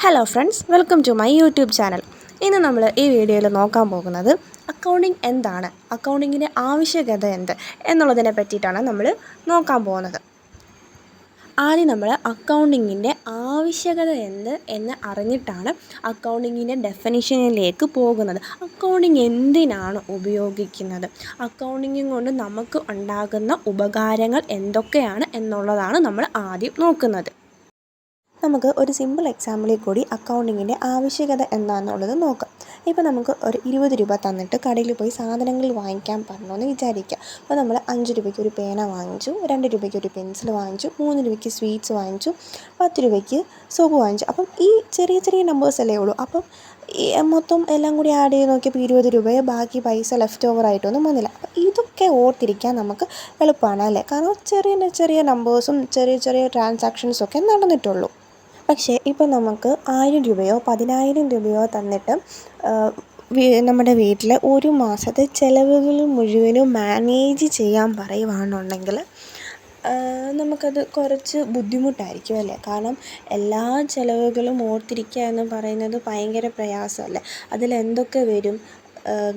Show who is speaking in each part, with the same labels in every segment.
Speaker 1: Hello friends, welcome to my YouTube channel. ഇന്ന് നമ്മൾ ഈ വീഡിയോയിൽ നോക്കാൻ പോകുന്നത് അക്കൗണ്ടിങ് എന്താണ്, അക്കൗണ്ടിങ്ങിൻ്റെ ആവശ്യകത എന്ത് എന്നുള്ളതിനെ പറ്റിയിട്ടാണ് നമ്മൾ നോക്കാൻ പോകുന്നത്. ആദ്യം നമ്മൾ അക്കൗണ്ടിങ്ങിൻ്റെ ആവശ്യകത എന്ത് എന്ന് അറിഞ്ഞിട്ടാണ് അക്കൗണ്ടിങ്ങിൻ്റെ ഡെഫിനിഷനിലേക്ക് പോകുന്നത്. അക്കൗണ്ടിങ് എന്തിനാണ് ഉപയോഗിക്കുന്നത്, അക്കൗണ്ടിങ് കൊണ്ട് നമുക്ക് ഉണ്ടാകുന്ന ഉപകാരങ്ങൾ എന്തൊക്കെയാണ് എന്നുള്ളതാണ് നമ്മൾ ആദ്യം നോക്കുന്നത്. നമുക്ക് ഒരു സിമ്പിൾ എക്സാമ്പിളിൽ കൂടി അക്കൗണ്ടിങ്ങിൻ്റെ ആവശ്യകത എന്താണെന്നുള്ളത് നോക്കാം. ഇപ്പോൾ നമുക്ക് ഒരു 20 രൂപ തന്നിട്ട് കടയിൽ പോയി സാധനങ്ങൾ വാങ്ങിക്കാൻ പറഞ്ഞോന്ന് വിചാരിക്കുക. അപ്പോൾ നമ്മൾ 5 രൂപയ്ക്ക് ഒരു പേന വാങ്ങിച്ചു, 2 രൂപയ്ക്ക് ഒരു പെൻസിൽ വാങ്ങിച്ചു, 3 രൂപയ്ക്ക് സ്വീറ്റ്സ് വാങ്ങിച്ചു, 10 രൂപയ്ക്ക് സോപ്പ് വാങ്ങിച്ചു. അപ്പം ഈ ചെറിയ ചെറിയ നമ്പേഴ്സ് അല്ലേ ഉള്ളൂ. അപ്പം ഈ മൊത്തം എല്ലാം കൂടി ആഡ് ചെയ്ത് നോക്കിയപ്പോൾ 20 രൂപയെ ബാക്കി പൈസ ലെഫ്റ്റ് ഓവർ ആയിട്ടൊന്നും വന്നില്ല. അപ്പോൾ ഇതൊക്കെ ഓർത്തിരിക്കാൻ നമുക്ക് എളുപ്പമാണ് അല്ലേ, കാരണം ചെറിയ ചെറിയ നമ്പേഴ്സും ചെറിയ ചെറിയ ട്രാൻസാക്ഷൻസൊക്കെ നടന്നിട്ടുള്ളൂ. പക്ഷേ ഇപ്പോൾ നമുക്ക് 1000 രൂപയോ 10,000 രൂപയോ തന്നിട്ട് നമ്മുടെ വീട്ടിൽ ഒരു മാസത്തെ ചിലവുകൾ മുഴുവനും മാനേജ് ചെയ്യാൻ പറയുകയാണെന്നുണ്ടെങ്കിൽ നമുക്കത് കുറച്ച് ബുദ്ധിമുട്ടായിരിക്കും അല്ലേ. കാരണം എല്ലാ ചിലവുകളും ഓർത്തിരിക്കുക എന്ന് പറയുന്നത് ഭയങ്കര പ്രയാസമല്ലേ. അതിലെന്തൊക്കെ വരും,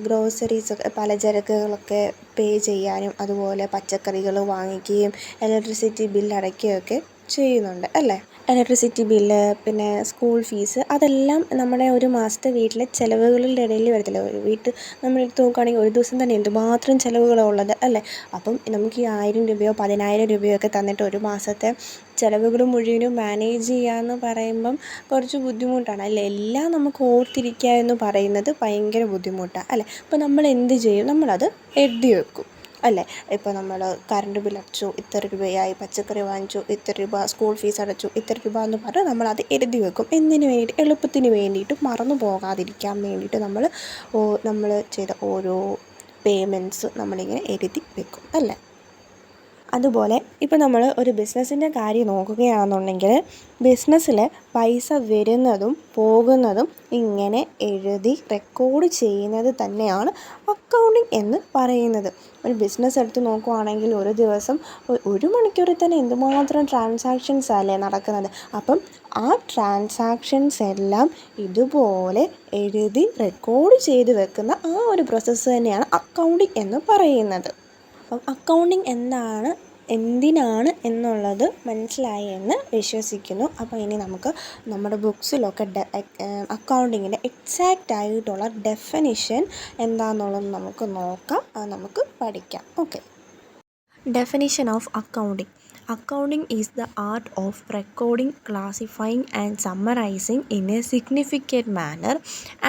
Speaker 1: ഗ്രോസറീസൊക്കെ പലചരക്കുകളൊക്കെ പേ ചെയ്യാനും അതുപോലെ പച്ചക്കറികൾ വാങ്ങിക്കുകയും ഇലക്ട്രിസിറ്റി ബില്ല് അടയ്ക്കുകയൊക്കെ ചെയ്യുന്നുണ്ട് അല്ലേ. ഇലക്ട്രിസിറ്റി ബില്ല്, പിന്നെ സ്കൂൾ ഫീസ്, അതെല്ലാം നമ്മുടെ ഒരു മാസത്തെ വീട്ടിലെ ചിലവുകളുടെ ഇടയിൽ വരത്തില്ല. ഒരു വീട്ടിൽ നമ്മൾ എടുത്ത് നോക്കുകയാണെങ്കിൽ ഒരു ദിവസം തന്നെ എന്തുമാത്രം ചിലവുകളാണ് ഉള്ളത് അല്ലേ. അപ്പം നമുക്ക് ഈ 1000 രൂപയോ 10,000 രൂപയോ ഒക്കെ തന്നിട്ട് ഒരു മാസത്തെ ചിലവുകൾ മുഴുവനും മാനേജ് ചെയ്യാമെന്ന് പറയുമ്പം കുറച്ച് ബുദ്ധിമുട്ടാണ് അല്ലേ. എല്ലാം നമുക്ക് ഓർത്തിരിക്കുക എന്ന് പറയുന്നത് ഭയങ്കര ബുദ്ധിമുട്ടാണ് അല്ലേ. അപ്പോൾ നമ്മൾ എന്ത് ചെയ്യും, നമ്മളത് എഴുതി വെക്കും അല്ലേ. ഇപ്പോൾ നമ്മൾ കറണ്ട് ബിൽ അടച്ചു, ഇത്ര രൂപയായി, പച്ചക്കറി വാങ്ങിച്ചു, ഇത്ര രൂപ, സ്കൂൾ ഫീസ് അടച്ചു, ഇത്ര രൂപ എന്ന് പറഞ്ഞ് നമ്മളത് എഴുതി വെക്കും. എന്തിനു വേണ്ടിയിട്ട്, എളുപ്പത്തിന് വേണ്ടിയിട്ട്, മറന്നു പോകാതിരിക്കാൻ വേണ്ടിയിട്ട് നമ്മൾ ചെയ്ത ഓരോ പേയ്മെൻറ്റ്സ് നമ്മളിങ്ങനെ എഴുതി വെക്കും അല്ലേ. അതുപോലെ ഇപ്പോൾ നമ്മൾ ഒരു ബിസിനസ്സിൻ്റെ കാര്യം നോക്കുകയാണെന്നുണ്ടെങ്കിൽ ബിസിനസ്സിൽ പൈസ വരുന്നതും പോകുന്നതും ഇങ്ങനെ എഴുതി റെക്കോർഡ് ചെയ്യുന്നത് തന്നെയാണ് അക്കൗണ്ടിങ് എന്ന് പറയുന്നത്. ഒരു ബിസിനസ് എടുത്ത് നോക്കുകയാണെങ്കിൽ ഒരു ദിവസം 1 മണിക്കൂറിൽ തന്നെ എന്തുമാത്രം ട്രാൻസാക്ഷൻസ് അല്ലേ നടക്കുന്നത്. അപ്പം ആ ട്രാൻസാക്ഷൻസ് എല്ലാം ഇതുപോലെ എഴുതി റെക്കോർഡ് ചെയ്ത് വെക്കുന്ന ആ ഒരു പ്രോസസ്സ് തന്നെയാണ് അക്കൗണ്ടിങ് എന്ന് പറയുന്നത്. അപ്പം അക്കൗണ്ടിങ് എന്തിനാണ് എന്നുള്ളത് മനസ്സിലായി എന്ന് വിശ്വസിക്കുന്നു. അപ്പോൾ ഇനി നമുക്ക് നമ്മുടെ ബുക്സിലൊക്കെ അക്കൗണ്ടിങ്ങിൻ്റെ എക്സാക്റ്റ് ആയിട്ടുള്ള ഡെഫിനിഷൻ എന്താണെന്നുള്ളത് നമുക്ക് നോക്കാം, അത് നമുക്ക് പഠിക്കാം. Okay. Definition of accounting. Accounting is the art of recording, classifying and summarizing in a significant manner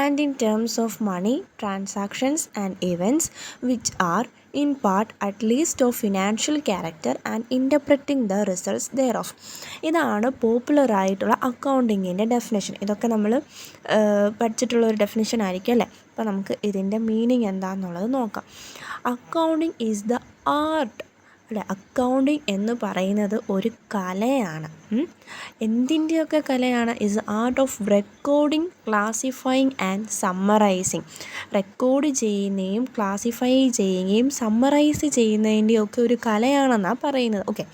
Speaker 1: and in terms of money, transactions and events which are in part at least of financial character and interpreting the results thereof. ഇതാണ് പോപ്പുലറായിട്ടുള്ള അക്കൗണ്ടിങ്ങിൻ്റെ definition. ഇതൊക്കെ നമ്മൾ പഠിച്ചിട്ടുള്ള ഒരു definition ആയിരിക്കും അല്ലേ. അപ്പോൾ നമുക്ക് ഇതിൻ്റെ മീനിങ് എന്താണെന്നുള്ളത് നോക്കാം. അക്കൗണ്ടിങ് ഈസ് ദ ആർട്ട് അല്ലെ. അക്കൗണ്ടിങ് എന്ന് പറയുന്നത് ഒരു കലയാണ്. എന്തിൻ്റെയൊക്കെ കലയാണ്? Is art of recording, classifying and summarising. Record ചെയ്യുന്നതും ക്ലാസിഫൈ ചെയ്യുകയും സമ്മറൈസ് ചെയ്യുന്നതിൻ്റെയൊക്കെ ഒരു കലയാണെന്നാണ് പറയുന്നത്. ഓക്കെ.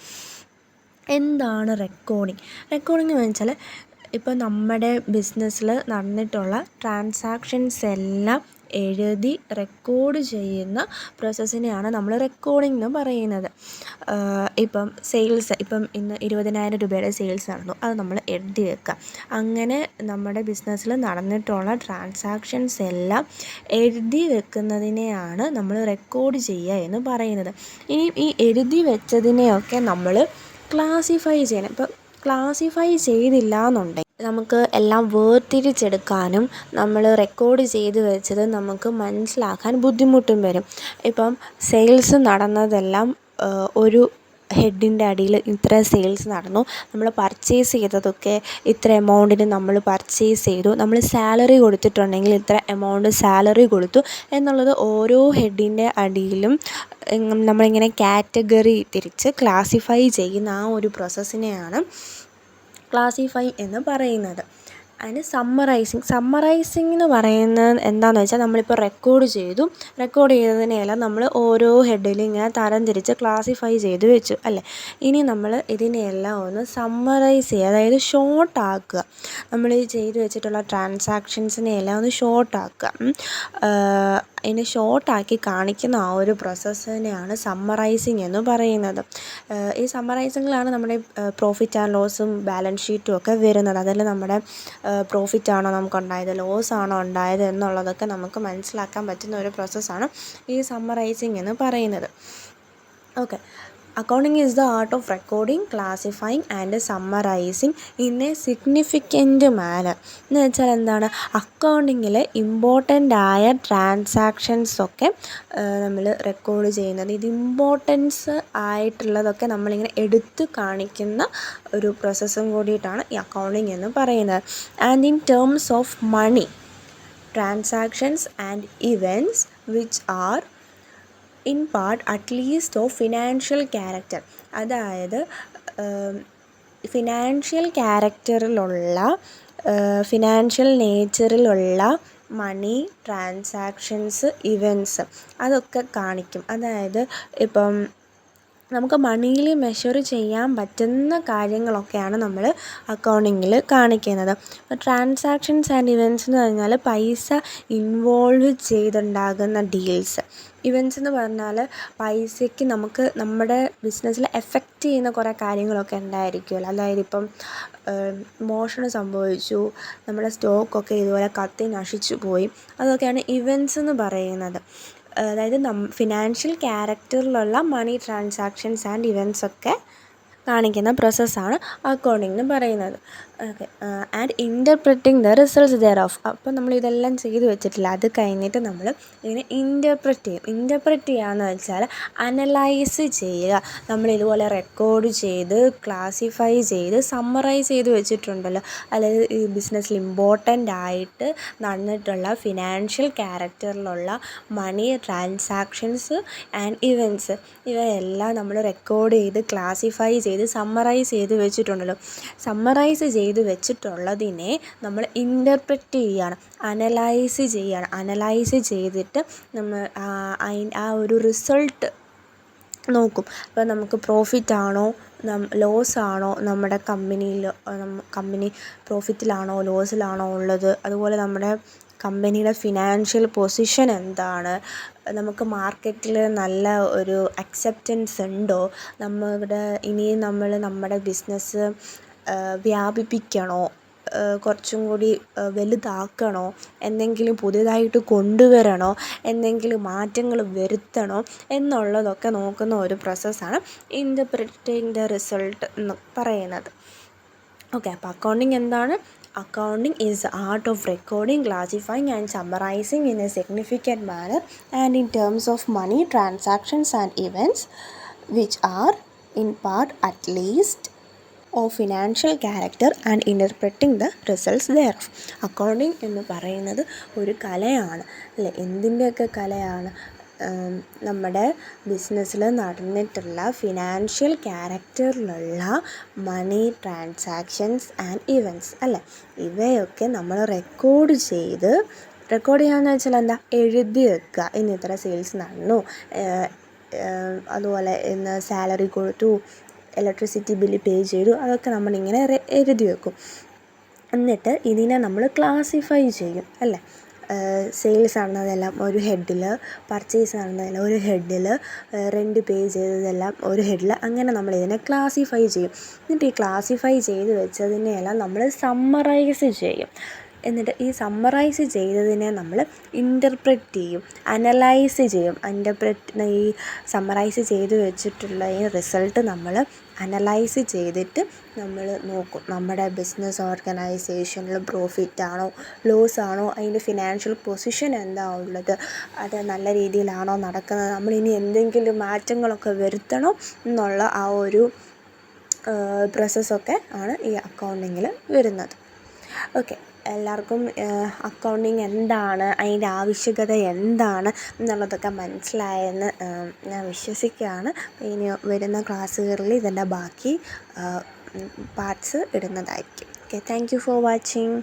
Speaker 1: എന്താണ് റെക്കോർഡിങ്? റെക്കോർഡിങ് എന്ന് വെച്ചാൽ ഇപ്പോൾ നമ്മുടെ ബിസിനസ്സിൽ നടന്നിട്ടുള്ള ട്രാൻസാക്ഷൻസ് എല്ലാം എഴുതി റെക്കോർഡ് ചെയ്യുന്ന പ്രോസസ്സിനെയാണ് നമ്മൾ റെക്കോർഡിംഗ് എന്ന് പറയുന്നത്. ഇപ്പം സെയിൽസ്, ഇപ്പം ഇന്ന് 20,000 രൂപയുടെ സെയിൽസ് നടന്നു, അത് നമ്മൾ എഴുതി വെക്കുക. അങ്ങനെ നമ്മുടെ ബിസിനസ്സിൽ നടന്നിട്ടുള്ള ട്രാൻസാക്ഷൻസ് എല്ലാം എഴുതി വെക്കുന്നതിനെയാണ് നമ്മൾ റെക്കോർഡ് ചെയ്യുക എന്ന് പറയുന്നത്. ഇനി ഈ എഴുതി വെച്ചതിനെയൊക്കെ നമ്മൾ ക്ലാസിഫൈ ചെയ്യണം. ഇപ്പോൾ ക്ലാസിഫൈ ചെയ്തില്ല എന്നുണ്ടെങ്കിൽ നമുക്ക് എല്ലാം വേർതിരിച്ചെടുക്കാനും നമ്മൾ റെക്കോർഡ് ചെയ്ത് വെച്ചത് നമുക്ക് മനസ്സിലാക്കാൻ ബുദ്ധിമുട്ടും വരും. ഇപ്പം സെയിൽസ് നടന്നതെല്ലാം ഒരു ഹെഡിൻ്റെ അടിയിൽ ഇത്ര സെയിൽസ് നടന്നു, നമ്മൾ പർച്ചേസ് ചെയ്തതൊക്കെ ഇത്ര എമൗണ്ടിന് നമ്മൾ പർച്ചേസ് ചെയ്തു, നമ്മൾ സാലറി കൊടുത്തിട്ടുണ്ടെങ്കിൽ ഇത്ര എമൗണ്ട് സാലറി കൊടുത്തു എന്നുള്ളത് ഓരോ ഹെഡിൻ്റെ അടിയിലും നമ്മളിങ്ങനെ കാറ്റഗറി തിരിച്ച് ക്ലാസിഫൈ ചെയ്യുന്ന ആ ഒരു പ്രോസസ്സിനെയാണ് ക്ലാസിഫൈ എന്ന് പറയുന്നത്. ആൻഡ് സമ്മറൈസിങ് എന്ന് പറയുന്നത് എന്താണെന്ന് വെച്ചാൽ നമ്മളിപ്പോൾ റെക്കോർഡ് ചെയ്തതിനെല്ലാം നമ്മൾ ഓരോ ഹെഡിലും ഇങ്ങനെ തരംതിരിച്ച് ക്ലാസിഫൈ ചെയ്ത് വെച്ചു അല്ലേ. ഇനി നമ്മൾ ഇതിനെയെല്ലാം ഒന്ന് സമ്മറൈസ് ചെയ്യുക, അതായത് ഷോർട്ടാക്കുക. നമ്മൾ ഈ ചെയ്ത് വെച്ചിട്ടുള്ള ട്രാൻസാക്ഷൻസിനെ എല്ലാം ഒന്ന് ഷോർട്ടാക്കുക. അതിനെ ഷോർട്ടാക്കി കാണിക്കുന്ന ആ ഒരു പ്രോസസ്സിനെയാണ് സമ്മറൈസിങ് എന്ന് പറയുന്നത്. ഈ സമ്മറൈസിങ്ങിലാണ് നമ്മുടെ പ്രോഫിറ്റ് ആൻഡ് ലോസും ബാലൻസ് ഷീറ്റും ഒക്കെ വരുന്നത്. അതിൽ നമ്മുടെ പ്രോഫിറ്റാണോ നമുക്കുണ്ടായത്, ലോസാണോ ഉണ്ടായത് എന്നുള്ളതൊക്കെ നമുക്ക് മനസ്സിലാക്കാൻ പറ്റുന്ന ഒരു പ്രോസസ്സാണ് ഈ സമ്മറൈസിങ് എന്ന് പറയുന്നത്. Okay, accounting is the art of recording, classifying and summarising in a significant manner. എന്ന് വെച്ചാൽ എന്താണ്, അക്കൗണ്ടിങ്ങിൽ ഇമ്പോർട്ടൻ്റ് ആയ ട്രാൻസാക്ഷൻസൊക്കെ നമ്മൾ റെക്കോർഡ് ചെയ്യുന്നത്. ഇത് ഇമ്പോർട്ടൻസ് ആയിട്ടുള്ളതൊക്കെ നമ്മളിങ്ങനെ എടുത്തു കാണിക്കുന്ന ഒരു പ്രോസസ്സും കൂടിയിട്ടാണ് ഈ അക്കൗണ്ടിങ് എന്ന് പറയുന്നത്. And in terms of money, transactions and events which are in part at least of financial character. അതായത് ഫിനാൻഷ്യൽ ക്യാരക്ടറിലുള്ള, ഫിനാൻഷ്യൽ നേച്ചറിലുള്ള മണി ട്രാൻസാക്ഷൻസ്, ഇവൻറ്റ്സ് അതൊക്കെ കാണിക്കും. അതായത് ഇപ്പം നമുക്ക് മണിയിൽ മെഷർ ചെയ്യാൻ പറ്റുന്ന കാര്യങ്ങളൊക്കെയാണ് നമ്മൾ അക്കൗണ്ടിങ്ങിൽ കാണിക്കുന്നത്. ട്രാൻസാക്ഷൻസ് ആൻഡ് ഇവൻറ്റ്സ് എന്ന് പറഞ്ഞാൽ പൈസ ഇൻവോൾവ് ചെയ്തുണ്ടാകുന്ന ഡീൽസ്. ഇവൻറ്റ്സ് എന്ന് പറഞ്ഞാൽ പൈസയ്ക്ക് നമുക്ക് നമ്മുടെ ബിസിനസ്സിൽ എഫക്റ്റ് ചെയ്യുന്ന കുറേ കാര്യങ്ങളൊക്കെ ഉണ്ടായിരിക്കുമല്ലോ. അതായത് ഇപ്പം മോഷണം സംഭവിച്ചു, നമ്മുടെ സ്റ്റോക്കൊക്കെ ഇതുപോലെ കത്തി നശിച്ചു പോയി, അതൊക്കെയാണ് ഇവൻറ്റ്സ് എന്ന് പറയുന്നത്. അതായത് ഫിനാൻഷ്യൽ ക്യാരക്ടറിലുള്ള മണി ട്രാൻസാക്ഷൻസ് ആൻഡ് ഇവൻറ്റ്സ് ഒക്കെ കാണിക്കുന്ന പ്രോസസ്സാണ് അക്കൗണ്ടിങ് എന്ന് പറയുന്നത്. Okay, and interpreting the results thereof. അപ്പോൾ നമ്മൾ ഇതെല്ലാം ചെയ്ത് വെച്ചിട്ടില്ല, അത് കഴിഞ്ഞിട്ട് നമ്മൾ ഇതിനെ ഇൻ്റർപ്രറ്റ് ചെയ്യും. ഇൻ്റർപ്രറ്റ് ചെയ്യുകയെന്ന് വെച്ചാൽ അനലൈസ് ചെയ്യുക. നമ്മളിതുപോലെ റെക്കോർഡ് ചെയ്ത് ക്ലാസിഫൈ ചെയ്ത് സമ്മറൈസ് ചെയ്ത് വെച്ചിട്ടുണ്ടല്ലോ, അതായത് ഈ ബിസിനസ്സിൽ ഇമ്പോർട്ടൻ്റ് ആയിട്ട് നടന്നിട്ടുള്ള ഫിനാൻഷ്യൽ ക്യാരക്ടറിലുള്ള മണി ട്രാൻസാക്ഷൻസ് ആൻഡ് ഇവൻറ്റ്സ്, ഇവയെല്ലാം നമ്മൾ റെക്കോർഡ് ചെയ്ത് ക്ലാസിഫൈ ചെയ്ത് സമ്മറൈസ് ചെയ്ത് വെച്ചിട്ടുണ്ടല്ലോ. സമ്മറൈസ് ചെയ്ത് വെച്ചിട്ടുള്ളതിനെ നമ്മൾ ഇൻ്റർപ്രറ്റ് ചെയ്യുകയാണ്, അനലൈസ് ചെയ്തിട്ട് നമ്മൾ ആ ഒരു റിസൾട്ട് നോക്കും. അപ്പോൾ നമുക്ക് പ്രോഫിറ്റാണോ ലോസാണോ, നമ്മുടെ കമ്പനി പ്രോഫിറ്റിലാണോ ലോസിലാണോ ഉള്ളത്, അതുപോലെ നമ്മുടെ കമ്പനിയുടെ ഫിനാൻഷ്യൽ പൊസിഷൻ എന്താണ്, നമുക്ക് മാർക്കറ്റിൽ നല്ല ഒരു അക്സെപ്റ്റൻസ് ഉണ്ടോ, ഇനിയും നമ്മുടെ ബിസിനസ് വ്യാപിപ്പിക്കണോ, കുറച്ചും കൂടി വലുതാക്കണോ, എന്തെങ്കിലും പുതിയതായിട്ട് കൊണ്ടുവരണോ, എന്തെങ്കിലും മാറ്റങ്ങൾ വരുത്തണോ എന്നുള്ളതൊക്കെ നോക്കുന്ന ഒരു പ്രോസസ്സാണ് ഇൻ്റർപ്രറ്റിംഗ് ദ റിസൾട്ട് എന്ന് പറയുന്നത്. ഓക്കെ, അപ്പോൾ അക്കൗണ്ടിങ് എന്താണ്? Accounting is the art of recording, classifying and summarizing in a significant manner and in terms of money, transactions and events which are in part at least of financial character and interpreting the results thereof. Accounting എന്ന് പറയുന്നത് ഒരു കലയാണ് അല്ലേ? എന്തിൻ്റെയൊക്കെ കലയാണ്? നമ്മുടെ ബിസിനസ്സിൽ നടന്നിട്ടുള്ള financial ക്യാരക്ടറിലുള്ള മണി ട്രാൻസാക്ഷൻസ് ആൻഡ് ഇവൻറ്റ്സ് അല്ലേ, ഇവയൊക്കെ നമ്മൾ റെക്കോർഡ് ചെയ്യാന്ന് വെച്ചാൽ എന്താ, എഴുതി വെക്കുക. ഇന്ന് ഇത്ര സെയിൽസ് നടന്നു, അതുപോലെ ഇന്ന് സാലറി കൊടുത്തു, ഇലക്ട്രിസിറ്റി ബില്ല് പേ ചെയ്തു, അതൊക്കെ നമ്മളിങ്ങനെ എഴുതി വെക്കും. എന്നിട്ട് ഇതിനെ നമ്മൾ ക്ലാസിഫൈ ചെയ്യും അല്ലേ. സെയിൽസ് നടന്നതെല്ലാം ഒരു ഹെഡിൽ, പർച്ചേസ് നടന്നതെല്ലാം ഒരു ഹെഡിൽ, റെൻറ്റ് പേ ചെയ്തതെല്ലാം ഒരു ഹെഡിൽ, അങ്ങനെ നമ്മളിതിനെ ക്ലാസിഫൈ ചെയ്യും. എന്നിട്ട് ഈ ക്ലാസിഫൈ ചെയ്ത് വെച്ചതിനെയെല്ലാം നമ്മൾ സമ്മറൈസ് ചെയ്യും. എന്നിട്ട് ഈ സമ്മറൈസ് ചെയ്തതിനെ നമ്മൾ ഇൻ്റർപ്രറ്റ് ചെയ്യും, അനലൈസ് ചെയ്യും. ഈ സമ്മറൈസ് ചെയ്ത് വെച്ചിട്ടുള്ള ഈ റിസൾട്ട് നമ്മൾ അനലൈസ് ചെയ്തിട്ട് നമ്മൾ നോക്കും, നമ്മുടെ ബിസിനസ് ഓർഗനൈസേഷനിൽ പ്രോഫിറ്റാണോ ലോസാണോ, അതിൻ്റെ ഫിനാൻഷ്യൽ പൊസിഷൻ എന്താ ഉള്ളത്, അത് നല്ല രീതിയിലാണോ നടക്കുന്നത്, നമ്മളിനി എന്തെങ്കിലും മാറ്റങ്ങളൊക്കെ വരുത്തണോ എന്നുള്ള ആ ഒരു പ്രോസസ്സൊക്കെ ആണ് ഈ അക്കൗണ്ടിങ്ങിൽ വരുന്നത്. ഓക്കെ, എല്ലാവർക്കും അക്കൗണ്ടിങ് എന്താണ്, അതിൻ്റെ ആവശ്യകത എന്താണ് എന്നുള്ളതൊക്കെ മനസ്സിലായെന്ന് ഞാൻ വിശ്വസിക്കുകയാണ്. ഇനി വരുന്ന ക്ലാസ്സുകളിൽ ഇതിൻ്റെ ബാക്കി പാർട്സ് ഇടുന്നതായിരിക്കും. Okay, thank you for watching.